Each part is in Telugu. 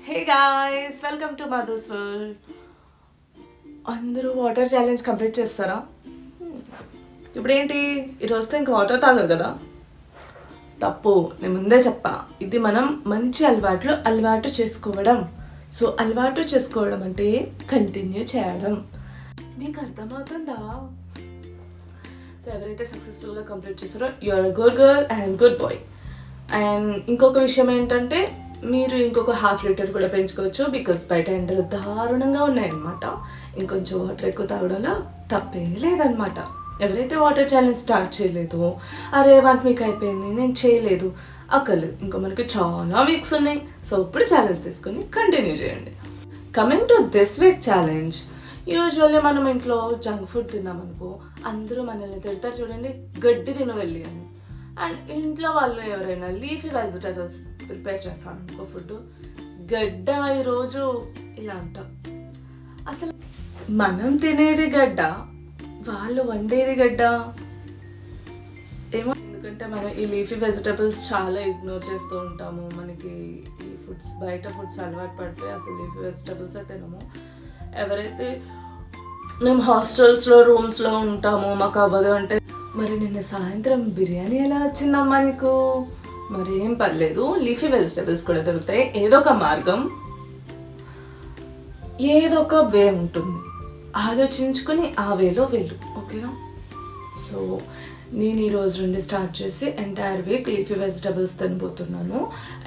Hey guys, welcome to Madhu's world. అందరూ వాటర్ ఛాలెంజ్ కంప్లీట్ చేస్తారా? ఇప్పుడేంటి, ఈరోజుతో ఇంకా వాటర్ తాగరు కదా? తప్పు, నేను ముందే చెప్పా. ఇది మనం మంచి అలవాటు చేసుకోవడం. సో అలవాటు చేసుకోవడం అంటే కంటిన్యూ చేయడం. మీకు అర్థమవుతుందా? సో ఎవరైతే సక్సెస్ఫుల్గా కంప్లీట్ చేస్తారో you are good girl and good boy. And ఇంకొక విషయం ఏంటంటే, మీరు ఇంకొక 1/2 లీటర్ కూడా పెంచుకోవచ్చు. బికాస్ బయట ఎండలు దారుణంగా ఉన్నాయన్నమాట. ఇంకొంచెం వాటర్ ఎక్కువ తాగడంలో తప్పే లేదనమాట. ఎవరైతే వాటర్ ఛాలెంజ్ స్టార్ట్ చేయలేదో, అరే 1 వీక్ అయిపోయింది నేను చేయలేదు, అక్కర్లేదు, ఇంకా మనకి చాలా వీక్స్ ఉన్నాయి. సో ఇప్పుడు ఛాలెంజ్ తీసుకొని కంటిన్యూ చేయండి. Coming to this week challenge, usually మనం ఇంట్లో జంక్ ఫుడ్ తిన్నామనుకో, అందరూ మనల్ని తిడతారు చూడండి, గడ్డి తినవెళ్ళి అని. అండ్ ఇంట్లో వాళ్ళు ఎవరైనా లీఫీ వెజిటబుల్స్ ప్రిపేర్ చేస్తాను అనుకో ఫుడ్, గడ్డ ఈరోజు ఇలా అంటాం. అసలు మనం తినేది గడ్డ, వాళ్ళు వండేది గడ్డ ఏమో. ఎందుకంటే మనం ఈ లీఫీ వెజిటబుల్స్ చాలా ఇగ్నోర్ చేస్తూ ఉంటాము. మనకి ఈ ఫుడ్స్, బయట ఫుడ్స్ అలవాటు పడిపోయి అసలు లీఫీ వెజిటబుల్స్ తినము. ఎవరైతే మేము హాస్టల్స్లో రూమ్స్లో ఉంటామో మాకు అవ్వదు అంటే, మరి నిన్న సాయంత్రం బిర్యానీ ఎలా వచ్చిందమ్మా నీకు? మరి ఏం పర్లేదు, లీఫీ వెజిటబుల్స్ కూడా దొరుకుతాయి. ఏదో ఒక మార్గం, ఏదో ఒక వే ఉంటుంది, ఆలోచించుకొని ఆ వేలో వెళ్ళు, ఓకేనా? సో నేను ఈ రోజు నుండి స్టార్ట్ చేసి ఎంటైర్ వీక్ లీఫీ వెజిటబుల్స్ తినబోతున్నాను.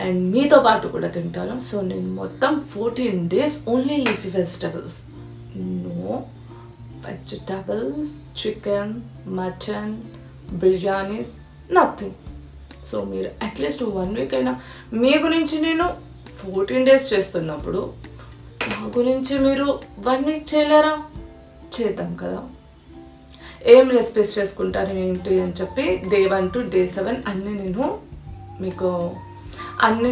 అండ్ మీతో పాటు కూడా తింటాను. సో నేను మొత్తం 14 days only leafy vegetables, no vegetables, chicken, mutton, biryanis, nothing. So మీరు అట్లీస్ట్ 1 week అయినా, మీ గురించి నేను 14 days చేస్తున్నప్పుడు నా గురించి మీరు 1 week చేయలేరా? చేద్దాం కదా. ఏం రెసిపీస్ చేసుకుంటారు ఏంటి అని చెప్పి day 1 to day 7 అన్నీ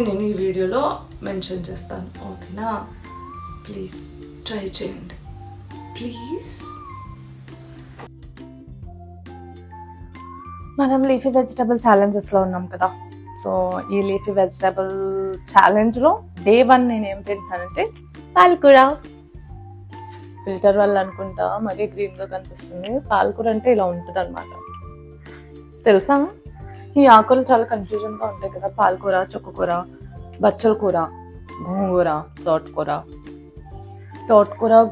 నేను ఈ వీడియోలో మెన్షన్ చేస్తాను, ఓకేనా? ప్లీజ్ ట్రై చేయండి, ప్లీజ్. మనం లీఫీ వెజిటబుల్ ఛాలెంజెస్లో ఉన్నాం కదా. సో ఈ లీఫీ వెజిటబుల్ ఛాలెంజ్లో day 1 నేను ఏం తింటానంటే పాలకూర. ఫిల్టర్ వల్ల అనుకుంటా మరీ గ్రీన్గా కనిపిస్తుంది. పాలకూర అంటే ఇలా ఉంటుంది అనమాట, తెలుసా? ఈ ఆకులు చాలా కన్ఫ్యూజన్గా ఉంటాయి కదా. పాలకూర, చుక్కకూర, బచ్చల కూర, గోంగూర, తోటకూర,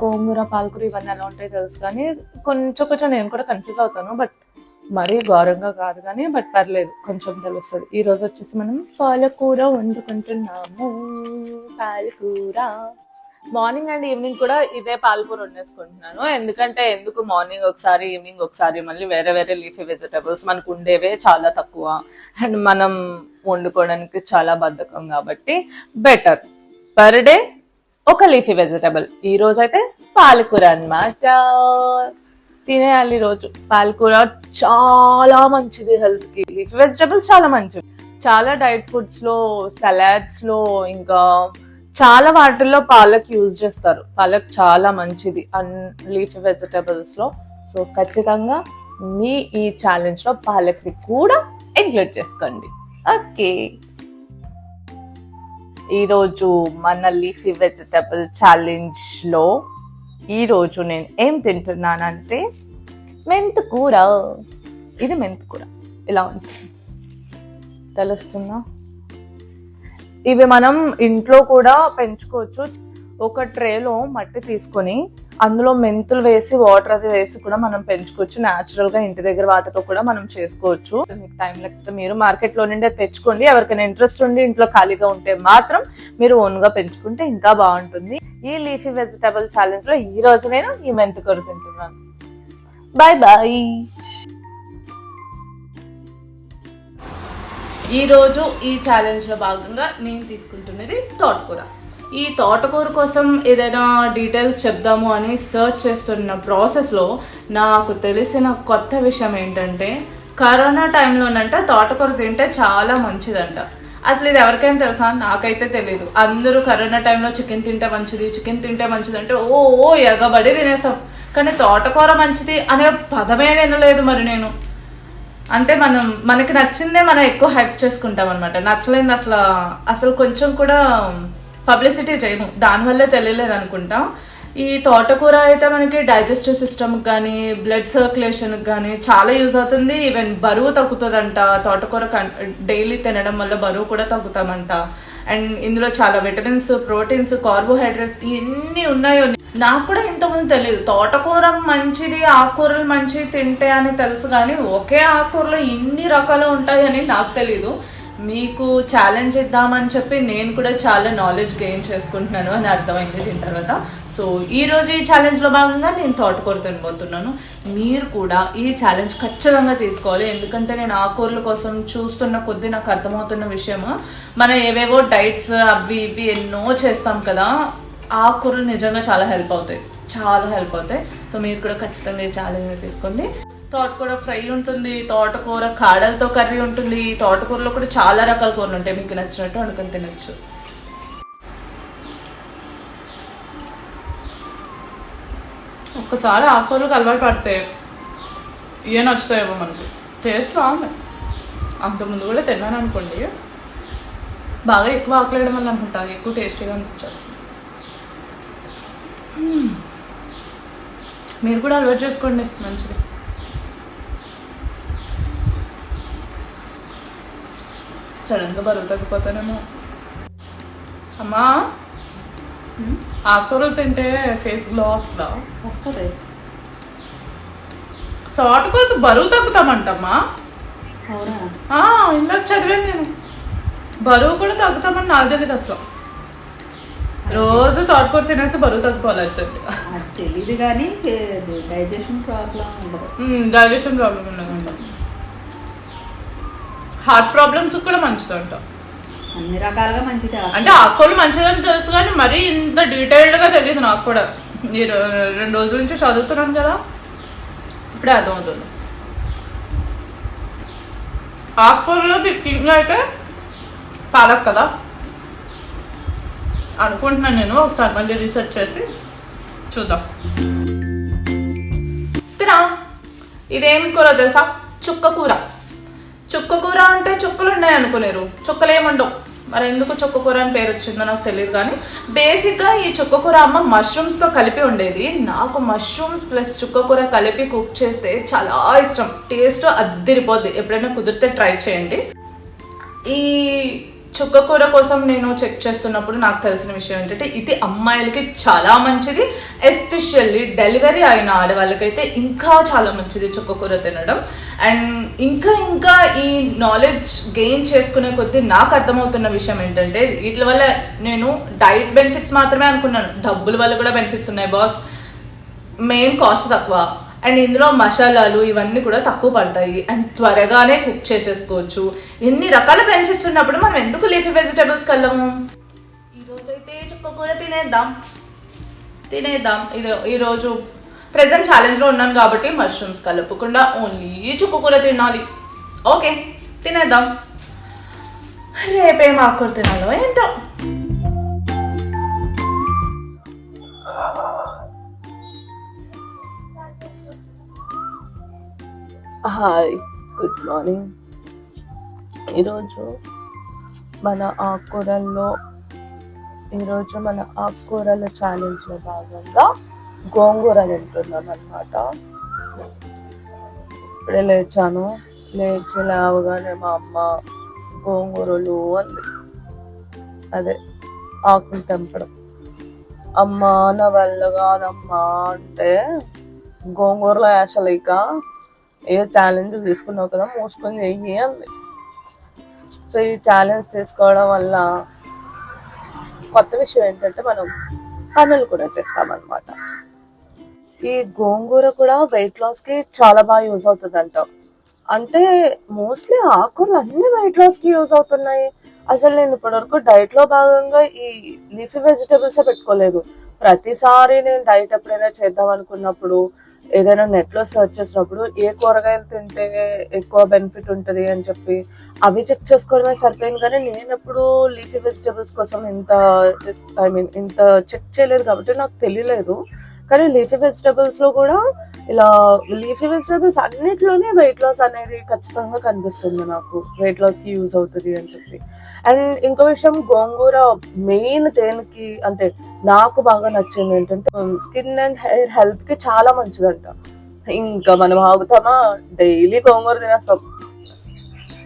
గోంగూర, పాలకూర ఇవన్నీ ఎలా ఉంటాయి తెలుసు. కానీ కొంచెం నేను కూడా కన్ఫ్యూజ్ అవుతాను, బట్ మరీ ఘోరంగా కాదు కానీ, బట్ పర్లేదు, కొంచెం తెలుస్తుంది. ఈరోజు వచ్చేసి మనం పాలకూర వండుకుంటున్నాము. పాలకూర మార్నింగ్ అండ్ ఈవినింగ్ కూడా ఇదే పాలకూర వండేసుకుంటున్నాను. ఎందుకు మార్నింగ్ ఒకసారి, ఈవినింగ్ ఒకసారి, మళ్ళీ వేరే వేరే లీఫీ వెజిటబుల్స్ మనకు ఉండేవే చాలా తక్కువ అండ్ మనం వండుకోవడానికి చాలా బద్ధకం కాబట్టి బెటర్ పర్ డే ఒక లీఫీ వెజిటబుల్. ఈ రోజు అయితే పాలకూర అన్నమాట, తినేయాలి రోజు. పాలకూర చాలా మంచిది హెల్త్ కి. లీఫీ వెజిటబుల్స్ చాలా మంచిది. చాలా డైట్ ఫుడ్స్ లో, సలాడ్స్ లో, ఇంకా చాలా వాటిల్లో పాలక్ యూజ్ చేస్తారు. పాలక్ చాలా మంచిది లీఫీ వెజిటబుల్స్ లో. సో ఖచ్చితంగా మీ ఈ ఛాలెంజ్ లో పాలక్ ని కూడా ఇంక్లూడ్ చేసుకోండి, ఓకే? ఈరోజు మన లీఫీ వెజిటబుల్ ఛాలెంజ్ లో ఈరోజు నేను ఏం తింటున్నానంటే మెంతికూర. ఇది మెంతికూర ఇలా ఉంటుంది, తెలుస్తుందా? ఇవి మనం ఇంట్లో కూడా పెంచుకోవచ్చు. ఒక ట్రేలో మట్టి తీసుకొని అందులో మెంతులు వేసి, వాటర్ అది వేసి కూడా మనం పెంచుకోవచ్చు. న్యాచురల్ గా ఇంటి దగ్గర వాటితో కూడా మనం చేసుకోవచ్చు. మీకు టైం లేకపోతే మీరు మార్కెట్ లో నుండి తెచ్చుకోండి. ఎవరికైనా ఇంట్రెస్ట్ ఉండి ఇంట్లో ఖాళీగా ఉంటే మాత్రం మీరు ఓన్ గా పెంచుకుంటే ఇంకా బాగుంటుంది. ఈ లీఫీ వెజిటబుల్ ఛాలెంజ్ లో ఈ రోజు నేను ఈ మెంతికూర తింటున్నాను. Bye bye. ఈరోజు ఈ ఛాలెంజ్ లో భాగంగా నేను తీసుకుంటున్నది తోటకూర. ఈ తోటకూర కోసం ఏదైనా డీటెయిల్స్ చెప్దాము అని సర్చ్ చేస్తున్న ప్రాసెస్లో నాకు తెలిసిన కొత్త విషయం ఏంటంటే, కరోనా టైంలోనంట తోటకూర తింటే చాలా మంచిదంట. అసలు ఇది ఎవరికైనా తెలుసా? నాకైతే తెలియదు. అందరూ కరోనా టైంలో చికెన్ తింటే మంచిది అంటే ఓ ఎగబడి తినేసాం. కానీ తోటకూర మంచిది అనే పదమే వినలేదు మరి నేను. అంటే మనకి నచ్చిందే మనం ఎక్కువ హైప్ చేసుకుంటాం అనమాట. నచ్చలేంది అసలు కొంచెం కూడా పబ్లిసిటీ చేయము, దానివల్లే తెలియలేదు అనుకుంటా. ఈ తోటకూర అయితే మనకి డైజెస్టివ్ సిస్టమ్కి కానీ బ్లడ్ సర్క్యులేషన్కి కానీ చాలా యూజ్ అవుతుంది. ఈవెన్ బరువు తగ్గుతుందంట తోటకూర డైలీ తినడం వల్ల, బరువు కూడా తగ్గుతామంట. అండ్ ఇందులో చాలా విటమిన్స్, ప్రోటీన్స్, కార్బోహైడ్రేట్స్ ఇవన్నీ ఉన్నాయో నాకు కూడా ఇంతకుముందు తెలియదు. తోటకూర మంచిది, ఆకుకూరలు మంచిది తింటే అని తెలుసు, కానీ ఒకే ఆకుకూరలో ఇన్ని రకాలు ఉంటాయని నాకు తెలీదు. మీకు ఛాలెంజ్ ఇద్దామని చెప్పి నేను కూడా చాలా నాలెడ్జ్ గెయిన్ చేసుకుంటున్నాను అని అర్థమైంది దీని తర్వాత. సో ఈరోజు ఈ ఛాలెంజ్లో భాగంగా నేను తోటకూర తినబోతున్నాను. మీరు కూడా ఈ ఛాలెంజ్ ఖచ్చితంగా తీసుకోవాలి. ఎందుకంటే నేను ఆకుకూరల కోసం చూస్తున్న కొద్దీ నాకు అర్థమవుతున్న విషయము, మనం ఏవేవో డైట్స్ అవి ఇవి ఎన్నో చేస్తాం కదా, ఆకుకూరలు నిజంగా చాలా హెల్ప్ అవుతాయి. సో మీరు కూడా ఖచ్చితంగా ఈ ఛాలెంజ్ తీసుకోండి. తోటకూర ఫ్రై ఉంటుంది, తోటకూర కాడలతో కర్రీ ఉంటుంది, తోటకూరలో కూడా చాలా రకాల కూరలు ఉంటాయి. మీకు నచ్చినట్టు వండుకొని తినచ్చు. ఒక్కసారి ఆకుకూరలకు అలవాటు పడితే ఏ నచ్చుతాయేమో మనకి. టేస్ట్ బాగుంది. అంతకుముందు కూడా తిన్నాను అనుకోండి, బాగా ఎక్కువ ఆకులేయడం వల్ల అనుకుంటా ఎక్కువ టేస్టీగా అనిపించేస్తుంది. మీరు కూడా అలవాటు చేసుకోండి, మంచిది. సడన్గా బరువు తగ్గిపోతానేమో. అమ్మా, ఆకుకూరలు తింటే ఫేస్ గ్లో వస్తుంది. తోటకూరకి బరువు తగ్గుతామంటమ్మా. ఇందాక చదివాను నేను, బరువు కూడా తగ్గుతామని నాకు తెలియదు అసలు. రోజు తోటకూర తినేసి బరువు తగ్గిపోవాలి అర్జెంట్గా. తెలీదు కానీ డైజెషన్ ప్రాబ్లం ఉండదు. హార్ట్ ప్రాబ్లమ్స్ కూడా మంచిదంట, అన్ని రకాలుగా మంచిది. అంటే ఆకుకూరలు మంచిదని తెలుసు కానీ మరీ ఇంత డీటెయిల్డ్గా తెలియదు నాకు కూడా. నేను 2 రోజుల నుంచి చదువుతున్నాను కదా, ఇప్పుడే అర్థమవుతుంది. ఆకుకూరలో ముఖ్యంగా అయితే పాలక్ కదా అనుకుంటున్నాను నేను. ఒకసారి మళ్ళీ రీసెర్చ్ చేసి చూద్దాం. ఇదేం కూర తెలుసా? చుక్కకూర. చుక్కకూర అంటే చుక్కలు ఉన్నాయి అనుకునేరు, చుక్కలు ఏమండవు. మరి ఎందుకు చుక్కకూర అని పేరు వచ్చిందో నాకు తెలియదు. కానీ బేసిక్గా ఈ చుక్కకూర అమ్మ మష్రూమ్స్తో కలిపి ఉండేది. నాకు మష్రూమ్స్ ప్లస్ చుక్కకూర కలిపి కుక్ చేస్తే చాలా ఇష్టం. టేస్ట్ అద్దిరిపోద్ది. ఎప్పుడైనా కుదిరితే ట్రై చేయండి. ఈ చుక్కకూర కోసం నేను చెక్ చేస్తున్నప్పుడు నాకు తెలిసిన విషయం ఏంటంటే, ఇది అమ్మాయిలకి చాలా మంచిది. ఎస్పెషల్లీ డెలివరీ అయిన ఆడవాళ్ళకైతే ఇంకా చాలా మంచిది చుక్కకూర తినడం. అండ్ ఇంకా ఈ నాలెడ్జ్ గెయిన్ చేసుకునే కొద్దీ నాకు అర్థమవుతున్న విషయం ఏంటంటే, వీటి వల్ల నేను డైట్ బెనిఫిట్స్ మాత్రమే అనుకున్నాను. డబ్బుల వల్ల కూడా బెనిఫిట్స్ ఉన్నాయి బాస్. మెయిన్ కాస్ట్ తక్కువ, అండ్ ఇందులో మసాలాలు ఇవన్నీ కూడా తక్కువ పడతాయి, అండ్ త్వరగానే కుక్ చేసేసుకోవచ్చు. ఎన్ని రకాల బెనిఫిట్స్ ఉన్నప్పుడు మనం ఎందుకు లీఫీ వెజిటేబుల్స్కి వెళ్ళము? ఈరోజైతే చుక్కకూర తినేద్దాం. ఈరోజు ప్రెసెంట్ ఛాలెంజ్లో ఉన్నాను కాబట్టి మష్రూమ్స్ కలుపుకుండా ఓన్లీ చుక్కకూర తినాలి. ఓకే, తినేద్దాం. రేపేం ఆకుకూర తినాలో ఏంటో. Hi, good morning. ఈరోజు మన ఆకుకూరల ఛాలెంజ్లో భాగంగా గోంగూర తింటున్నాం అన్నమాట. ఇప్పుడే లేచి లేవగానే మా అమ్మ గోంగూరలు అంది. అదే ఆకులు తెంపడం. అమ్మ నా వల్ల కాదమ్మా అంటే, గోంగూరలో యాసలేక ఏ ఛాలెంజ్ తీసుకున్నావు కదా, మూసుకొని చెయ్యి అంది. సో ఈ ఛాలెంజ్ తీసుకోవడం వల్ల కొత్త విషయం ఏంటంటే, మనం పనులు కూడా చేస్తామన్నమాట. ఈ గోంగూర కూడా వెయిట్ లాస్కి చాలా బాగా యూజ్ అవుతుంది అంట. అంటే మోస్ట్లీ ఆకుకూరలు అన్ని వెయిట్ లాస్కి యూజ్ అవుతున్నాయి. అసలు నేను ఇప్పటివరకు డైట్లో భాగంగా ఈ లీఫీ వెజిటేబుల్సే పెట్టుకోలేదు. ప్రతిసారి నేను డైట్ ఎప్పుడైనా చేద్దాం అనుకున్నప్పుడు, ఏదైనా నెట్లో సెర్చ్ చేసినప్పుడు ఏ కూరగాయలు తింటే ఎక్కువ బెనిఫిట్ ఉంటుంది అని చెప్పి అవి చెక్ చేసుకోవడమే సరిపోయింది. కానీ నేను ఎప్పుడు లీఫీ వెజిటేబుల్స్ కోసం ఇంత చెక్ చేయలేదు కాబట్టి నాకు తెలియలేదు. కానీ లీఫీ వెజిటబుల్స్ లో కూడా ఇలా లీఫీ వెజిటబుల్స్ అన్నిట్లోనే వెయిట్ లాస్ అనేది ఖచ్చితంగా కనిపిస్తుంది నాకు, వెయిట్ లాస్ కి యూజ్ అవుతుంది అని చెప్పి. అండ్ ఇంకో విషయం, గోంగూర మెయిన్ దేనికి అంటే నాకు బాగా నచ్చింది ఏంటంటే స్కిన్ అండ్ హెయిర్ హెల్త్ కి చాలా మంచిదంట. ఇంకా మనం ఆగుతామా, డైలీ గోంగూర తినేస్తాం.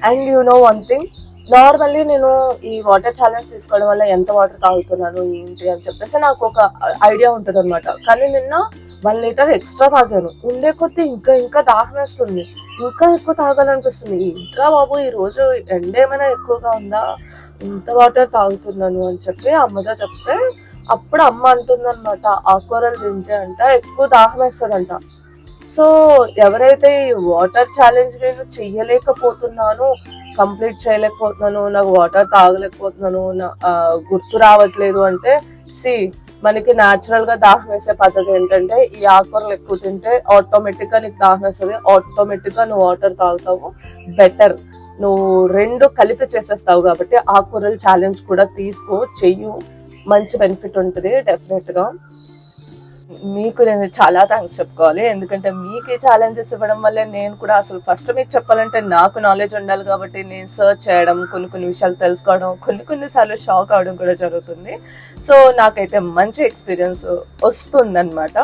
And you know one thing, normally నేను ఈ వాటర్ ఛాలెంజ్ తీసుకోవడం వల్ల ఎంత వాటర్ తాగుతున్నాను ఏంటి అని చెప్పేసి నాకు ఒక ఐడియా ఉంటుంది అనమాట. కానీ నిన్న 1 లీటర్ ఎక్స్ట్రా తాగాను. ఉండే కొద్దీ ఇంకా ఇంకా దాహం వేస్తుంది, ఇంకా ఎక్కువ తాగాలనిపిస్తుంది. ఇంకా బాబు ఈ రోజు ఎండ ఏమైనా ఎక్కువగా ఉందా, ఇంత వాటర్ తాగుతున్నాను అని చెప్పి అమ్మతో చెప్తే అప్పుడు అమ్మ అంటుందన్నమాట, ఆకుకూరలు తింటే అంట ఎక్కువ దాహం వేస్తుందంట. సో ఎవరైతే ఈ వాటర్ ఛాలెంజ్ నేను చెయ్యలేకపోతున్నాను, కంప్లీట్ చేయలేకపోతున్నాను, నాకు వాటర్ తాగలేకపోతున్నాను, గుర్తు రావట్లేదు అంటే మనకి న్యాచురల్ గా దాహం వేసే పద్ధతి ఏంటంటే ఈ ఆకుకూరలు ఎక్కువ తింటే ఆటోమేటిక్ గా నీకు దాహం వేస్తుంది, ఆటోమేటిక్ గా నువ్వు వాటర్ తాగుతావు. బెటర్ నువ్వు 2 కలిపి చేసేస్తావు కాబట్టి ఆకుకూరలు ఛాలెంజ్ కూడా తీసుకో, చెయ్యు, మంచి బెనిఫిట్ ఉంటుంది డెఫినెట్ గా. మీకు నేను చాలా థ్యాంక్స్ చెప్పుకోవాలి, ఎందుకంటే మీకు ఈ ఛాలెంజెస్ ఇవ్వడం వల్లే నేను కూడా అసలు ఫస్ట్ మీకు చెప్పాలంటే నాకు నాలెడ్జ్ ఉండాలి కాబట్టి నేను సర్చ్ చేయడం, కొన్ని విషయాలు తెలుసుకోవడం, కొన్నిసార్లు షాక్ అవడం కూడా జరుగుతుంది. సో నాకైతే మంచి ఎక్స్పీరియన్స్ వస్తుందన్నమాట.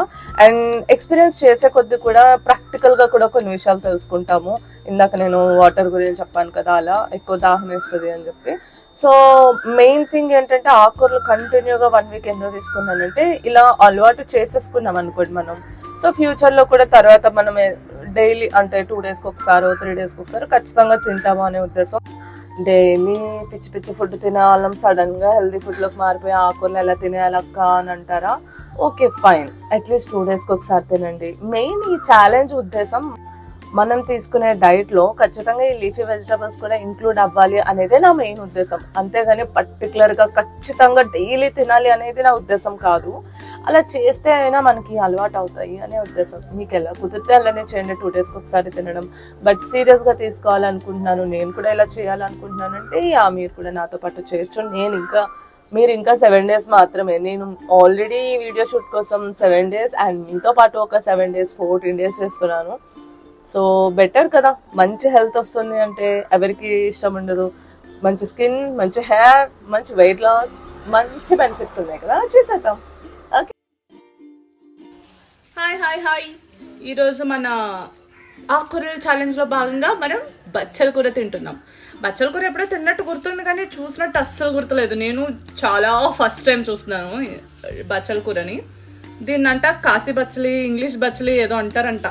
అండ్ ఎక్స్పీరియన్స్ చేసే కొద్దీ కూడా ప్రాక్టికల్గా కూడా కొన్ని విషయాలు తెలుసుకుంటాము. ఇందాక నేను వాటర్ గురించి చెప్పాను కదా, అలా ఎక్కువ దాహం వేస్తుంది అని చెప్పి. సో మెయిన్ థింగ్ ఏంటంటే ఆకుకూరలు కంటిన్యూగా 1 వీక్ ఎందుకు తీసుకున్నానంటే ఇలా అలవాటు చేసేసుకున్నాం అనుకోండి మనం. సో ఫ్యూచర్లో కూడా తర్వాత మనం డైలీ అంటే 2 డేస్కి ఒకసారి 3 డేస్కి ఒకసారి ఖచ్చితంగా తింటాము అనే ఉద్దేశం. డైలీ పిచ్చి పిచ్చి ఫుడ్ తినేవాళ్ళం సడన్ గా హెల్దీ ఫుడ్ లోకి మారిపోయి ఆకుకూరలు ఎలా తినేయాలక్క అని అంటారా? ఓకే ఫైన్, అట్లీస్ట్ 2 డేస్కి ఒకసారి తినండి. మెయిన్ ఈ ఛాలెంజ్ ఉద్దేశం మనం తీసుకునే డైట్ లో ఖచ్చితంగా ఈ లీఫీ వెజిటబుల్స్ కూడా ఇంక్లూడ్ అవ్వాలి అనేదే నా మెయిన్ ఉద్దేశం. అంతేగాని పర్టికులర్ గా ఖచ్చితంగా డైలీ తినాలి అనేది నా ఉద్దేశం కాదు. అలా చేస్తే అయినా మనకి అలవాటు అవుతాయి అనే ఉద్దేశం. మీకు ఎలా కుదిరితే అలానే చేయండి, 2 డేస్కి ఒకసారి తినడం. బట్ సీరియస్ గా తీసుకోవాలనుకుంటున్నాను, నేను కూడా ఇలా చేయాలనుకుంటున్నానంటే మీరు కూడా నాతో పాటు చేయొచ్చు. మీరు ఇంకా 7 డేస్ మాత్రమే. నేను ఆల్రెడీ వీడియో షూట్ కోసం 7 డేస్ అండ్ మీతో పాటు ఒక 7 డేస్ 14 డేస్ చేస్తున్నాను. సో బెటర్ కదా, మంచి హెల్త్ వస్తుంది అంటే ఎవరికి ఇష్టం ఉండదు. మంచి స్కిన్, మంచి హెయిర్, మంచి వెయిట్ లాస్, మంచి బెనిఫిట్స్ ఉన్నాయి కదా, చేసేద్దాం. Okay, hi. ఈరోజు మన ఆకుకూరల ఛాలెంజ్లో భాగంగా మనం బచ్చల కూర తింటున్నాం. బచ్చల కూర ఎప్పుడో తిన్నట్టు గుర్తుంది కానీ చూసినట్టు అస్సలు గుర్తులేదు. నేను చాలా ఫస్ట్ టైం చూస్తున్నాను బచ్చల కూరని. దీన్నంట కాశీ బచ్చలి, ఇంగ్లీష్ బచ్చలి ఏదో అంటారంట.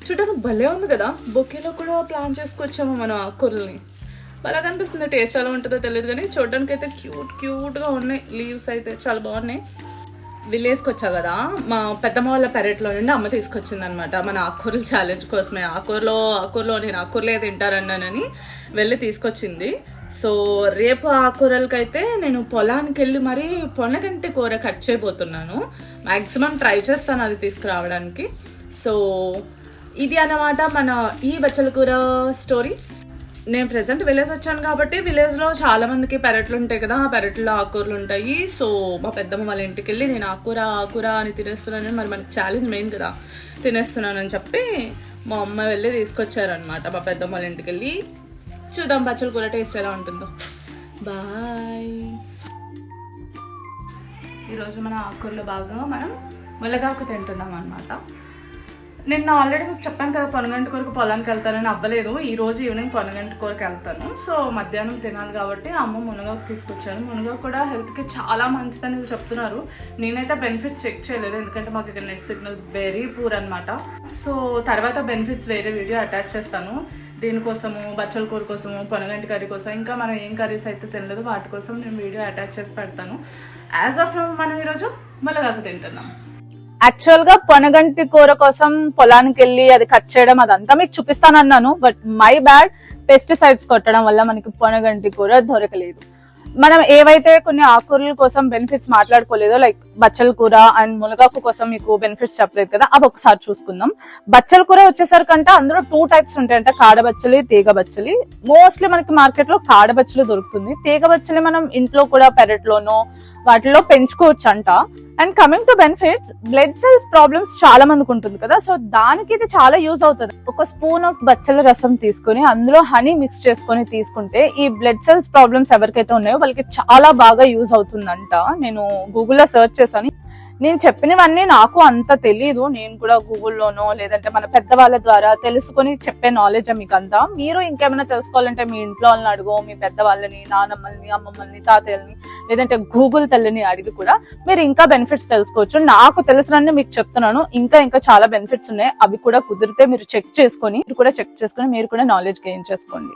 చూడడానికి భలే ఉంది కదా, బొకేలో కూడా ప్లాన్ చేసుకొచ్చాము మన ఆకుకూరల్ని. భలే కనిపిస్తుంది. టేస్ట్ ఎలా ఉంటుందో తెలియదు కానీ చూడడానికి అయితే క్యూట్గా ఉన్నాయి. లీవ్స్ అయితే చాలా బాగున్నాయి. విలేజ్కి వచ్చా కదా, మా పెద్దమ్మ వాళ్ళ పెరట్లో నుండి అమ్మ తీసుకొచ్చింది అనమాట మన ఆకుకూరల ఛాలెంజ్ కోసమే. ఆకుకూరలో నేను ఆకుకూరలే తింటారన్నానని వెళ్ళి తీసుకొచ్చింది. సో రేపు ఆకుకూరలకైతే నేను పొలానికి వెళ్ళి మరీ పొనగంటి కూర కట్ చేయబోతున్నాను. మ్యాక్సిమం ట్రై చేస్తాను అది తీసుకురావడానికి. సో ఇది అన్నమాట మన ఈ బచ్చల కూర స్టోరీ. నేను ప్రెసెంట్ విలేజ్ వచ్చాను కాబట్టి విలేజ్లో చాలా మందికి పెరట్లు ఉంటాయి కదా, ఆ పెరట్లో ఆకుకూరలు ఉంటాయి. సో మా పెద్దమ్మ వాళ్ళ ఇంటికి వెళ్ళి నేను ఆకుకూర అని తినేస్తున్నాను, మరి మనకి ఛాలెంజ్ మెయిన్ కదా, తినేస్తున్నానని చెప్పి మా అమ్మ వెళ్ళి తీసుకొచ్చారనమాట మా పెద్దమ్మ వాళ్ళ ఇంటికి వెళ్ళి. చూద్దాం బచ్చల కూర టేస్ట్ ఎలా ఉంటుందో. బాయ్. ఈరోజు మన ఆకుకూరలో భాగంగా మనం ములగాకు తింటున్నాం అనమాట. నిన్న ఆల్రెడీ మీకు చెప్పాను కదా పొనగంటి కూరకు పొలానికి వెళ్తానని, అవ్వలేదు. ఈరోజు ఈవినింగ్ పొనగంటి కూరకు వెళ్తాను. సో మధ్యాహ్నం తినాలి కాబట్టి అమ్మ మునగాకు తీసుకొచ్చాను. మునగాకు కూడా హెల్త్కి చాలా మంచిదని వీళ్ళు చెప్తున్నారు. నేనైతే బెనిఫిట్స్ చెక్ చేయలేదు, ఎందుకంటే మాకు ఇక్కడ నెట్ సిగ్నల్ వెరీ పూర్ అనమాట. సో తర్వాత బెనిఫిట్స్ వేరే వీడియో అటాచ్ చేస్తాను. దీనికోసము, బచ్చల కూర కోసము, పొనగంటి కర్రీ కోసం, ఇంకా మనం ఏం కర్రీస్ అయితే తినలేదు వాటి కోసం నేను వీడియో అటాచ్ చేసి పెడతాను. యాజ్ ఆఫ్ నౌ మనం ఈరోజు మునగాకు తింటున్నాం. యాక్చువల్ గా పొనగంటి కూర కోసం పొలానికి వెళ్ళి అది కట్ చేయడం అదంతా మీకు చూపిస్తానన్నాను. బట్ మై బ్యాడ్, పెస్టిసైడ్స్ కొట్టడం వల్ల మనకి పొనగంటి కూర దొరకలేదు. మనం ఏవైతే కొన్ని ఆకుకూరల కోసం బెనిఫిట్స్ మాట్లాడుకోలేదో, లైక్ బచ్చల కూర అండ్ మునగాకు కోసం మీకు బెనిఫిట్స్ చెప్పలేదు కదా, అవి ఒకసారి చూసుకుందాం. బచ్చల కూర వచ్చేసరికంటే అందులో 2 టైప్స్ ఉంటాయంట, కాడబచ్చలి, తీగ బచ్చలి. మోస్ట్లీ మనకి మార్కెట్ లో కాడబచ్చలి దొరుకుతుంది. తీగ బచ్చలి మనం ఇంట్లో కూడా పెరట్లోనో వాటిలో పెంచుకోవచ్చు అంట. And coming to benefits, blood cells problems చాలా మందికి ఉంటుంది కదా, సో దానికి ఇది చాలా యూజ్ అవుతుంది. ఒక స్పూన్ ఆఫ్ బచ్చల రసం తీసుకొని అందులో హనీ మిక్స్ చేసుకొని తీసుకుంటే ఈ బ్లడ్ సెల్స్ ప్రాబ్లమ్స్ ఎవరికైతే ఉన్నాయో వాళ్ళకి చాలా బాగా యూజ్ అవుతుందంట. నేను గూగుల్లో సెర్చ్ చేశాను. నేను చెప్పినవన్నీ నాకు అంత తెలీదు, నేను కూడా గూగుల్లోనో లేదంటే మన పెద్దవాళ్ళ ద్వారా తెలుసుకొని చెప్పే నాలెడ్జ్ మీకు అంతా. మీరు ఇంకేమైనా తెలుసుకోవాలంటే మీ ఇంట్లో వాళ్ళని అడుగు, మీ పెద్దవాళ్ళని, నానమ్మల్ని, అమ్మమ్మల్ని, తాతయ్యల్ని, లేదంటే గూగుల్ తల్లిని అడిగి కూడా మీరు ఇంకా బెనిఫిట్స్ తెలుసుకోవచ్చు. నాకు తెలిసినన్ని మీకు చెప్తున్నాను, ఇంకా చాలా బెనిఫిట్స్ ఉన్నాయి. అవి కూడా కుదిరితే మీరు చెక్ చేసుకొని మీరు కూడా నాలెడ్జ్ గెయిన్ చేసుకోండి.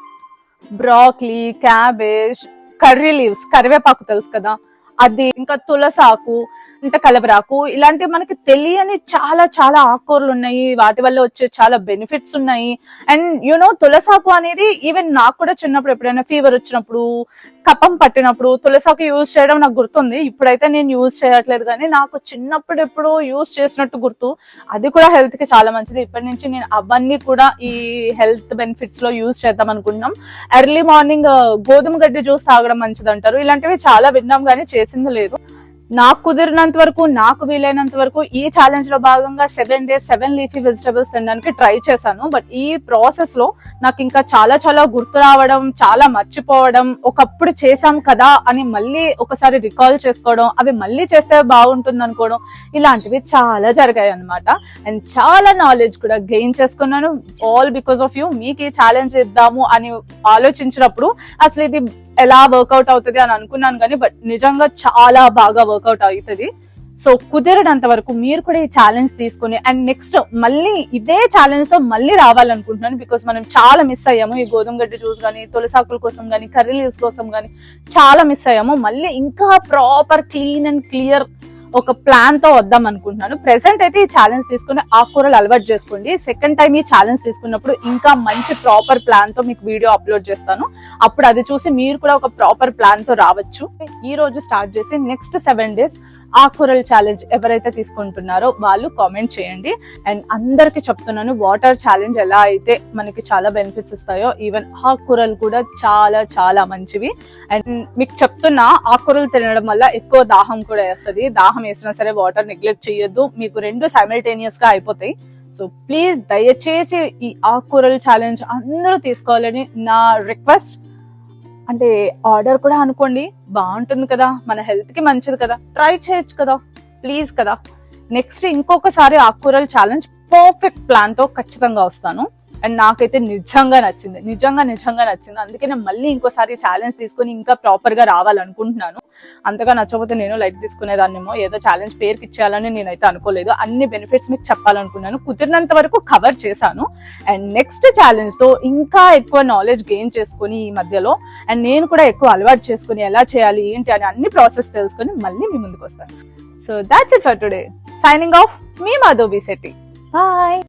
బ్రాక్లీ, క్యాబేజ్, కర్రీ లీవ్స్, కరివేపాకు తెలుసు కదా అది, ఇంకా తులసాకు, అంటే కలవరాకు, ఇలాంటివి మనకి తెలియని చాలా ఆకుకూరలు ఉన్నాయి. వాటి వల్ల వచ్చే చాలా బెనిఫిట్స్ ఉన్నాయి. అండ్ యూనో తులసాకు అనేది ఈవెన్ నాకు కూడా చిన్నప్పుడు ఎప్పుడైనా ఫీవర్ వచ్చినప్పుడు, కఫం పట్టినప్పుడు తులసాకు యూజ్ చేయడం నాకు గుర్తుంది. ఇప్పుడైతే నేను యూజ్ చేయట్లేదు, కానీ నాకు చిన్నప్పుడు ఎప్పుడు యూజ్ చేసినట్టు గుర్తు. అది కూడా హెల్త్ కి చాలా మంచిది. ఇప్పటి నుంచి నేను అవన్నీ కూడా ఈ హెల్త్ బెనిఫిట్స్ లో యూజ్ చేద్దాం అనుకుంటున్నాం. ఎర్లీ మార్నింగ్ గోధుమ గడ్డి జ్యూస్ తాగడం మంచిది అంటారు. ఇలాంటివి చాలా విన్నాం, కానీ చేసింది లేదు. నాకు కుదిరినంత వరకు, నాకు వీలైనంత వరకు ఈ ఛాలెంజ్ లో భాగంగా 7 days 7 లీఫీ వెజిటబుల్స్ తినడానికి ట్రై చేశాను. బట్ ఈ ప్రాసెస్ లో నాకు ఇంకా చాలా గుర్తు రావడం, చాలా మర్చిపోవడం, ఒకప్పుడు చేశాం కదా అని మళ్ళీ ఒకసారి రికాల్ చేసుకోవడం, అవి మళ్ళీ చేస్తే బాగుంటుంది అనుకోవడం, ఇలాంటివి చాలా జరిగాయి అనమాట. అండ్ చాలా నాలెడ్జ్ కూడా గెయిన్ చేసుకున్నాను, ఆల్ బికాస్ ఆఫ్ యూ. మీకు ఈ ఛాలెంజ్ ఇద్దాము అని ఆలోచించినప్పుడు అసలు ఇది ఎలా వర్కౌట్ అవుతుంది అని అనుకున్నాను, కానీ బట్ నిజంగా చాలా బాగా వర్కౌట్ అవుతుంది. సో కుదిరినంత వరకు మీరు కూడా ఈ ఛాలెంజ్ తీసుకుని అండ్ నెక్స్ట్ మళ్ళీ ఇదే ఛాలెంజ్ తో మళ్ళీ రావాలనుకుంటున్నాను. బికాస్ మనం చాలా మిస్ అయ్యాము. ఈ గోధుమ గడ్డి జ్యూస్ కానీ, తులసాకుల కోసం కానీ, కర్రీ లీవ్స్ కోసం కానీ చాలా మిస్ అయ్యాము. మళ్ళీ ఇంకా ప్రాపర్ క్లీన్ అండ్ క్లియర్ ఒక ప్లాన్ తో వద్దాం అనుకుంటున్నాను. ప్రెసెంట్ అయితే ఈ ఛాలెంజ్ తీసుకుని ఆకుకూరలు అలవాటు చేసుకోండి. సెకండ్ టైం ఈ ఛాలెంజ్ తీసుకున్నప్పుడు ఇంకా మంచి ప్రాపర్ ప్లాన్ తో మీకు వీడియో అప్లోడ్ చేస్తాను. అప్పుడు అది చూసి మీరు కూడా ఒక ప్రాపర్ ప్లాన్ తో రావచ్చు. ఈ రోజు స్టార్ట్ చేసి నెక్స్ట్ 7 days ఆకుకూరల ఛాలెంజ్ ఎవరైతే తీసుకుంటున్నారో వాళ్ళు కామెంట్ చేయండి. అండ్ అందరికి చెప్తున్నాను, వాటర్ ఛాలెంజ్ ఎలా అయితే మనకి చాలా బెనిఫిట్స్ ఇస్తాయో ఈవెన్ ఆకుకూరలు కూడా చాలా మంచివి. అండ్ మీకు చెప్తున్నా, ఆకుకూరలు తినడం వల్ల ఎక్కువ దాహం కూడా వేస్తుంది. దాహం వేసినా సరే వాటర్ నెగ్లెక్ట్ చేయొద్దు, మీకు 2 సైమల్టేనియస్ గా అయిపోతాయి. సో ప్లీజ్ దయచేసి ఈ ఆకుకూరల ఛాలెంజ్ అందరూ తీసుకోవాలని నా రిక్వెస్ట్. అంటే ఆర్డర్ కూడా అనుకోండి, బాగుంటుంది కదా, మన హెల్త్ కి మంచిది కదా, ట్రై చేయొచ్చు కదా, ప్లీజ్ కదా. నెక్స్ట్ ఇంకొకసారి ఆకుకూరల ఛాలెంజ్ పర్ఫెక్ట్ ప్లాన్ తో ఖచ్చితంగా వస్తాను. అండ్ నాకైతే నిజంగా నచ్చింది. అందుకే నేను మళ్ళీ ఇంకోసారి ఛాలెంజ్ తీసుకుని ఇంకా ప్రాపర్ గా రావాలనుకుంటున్నాను. అంతగా నచ్చకపోతే నేను లైట్ తీసుకునేదాన్నేమో, ఏదో ఛాలెంజ్ పేరుకి ఇచ్చేయాలని నేనైతే అనుకోలేదు. అన్ని బెనిఫిట్స్ మీకు చెప్పాలనుకున్నాను, కుదిరినంత వరకు కవర్ చేశాను. అండ్ నెక్స్ట్ ఛాలెంజ్ తో ఇంకా ఎక్కువ నాలెడ్జ్ గెయిన్ చేసుకుని ఈ మధ్యలో, అండ్ నేను కూడా ఎక్కువ అలవాటు చేసుకుని ఎలా చేయాలి ఏంటి అని అన్ని ప్రాసెస్ తెలుసుకుని మళ్ళీ మీ ముందుకు వస్తాను. So that's it for today. Signing off, మీ మాధవి శెట్టి. బాయ్.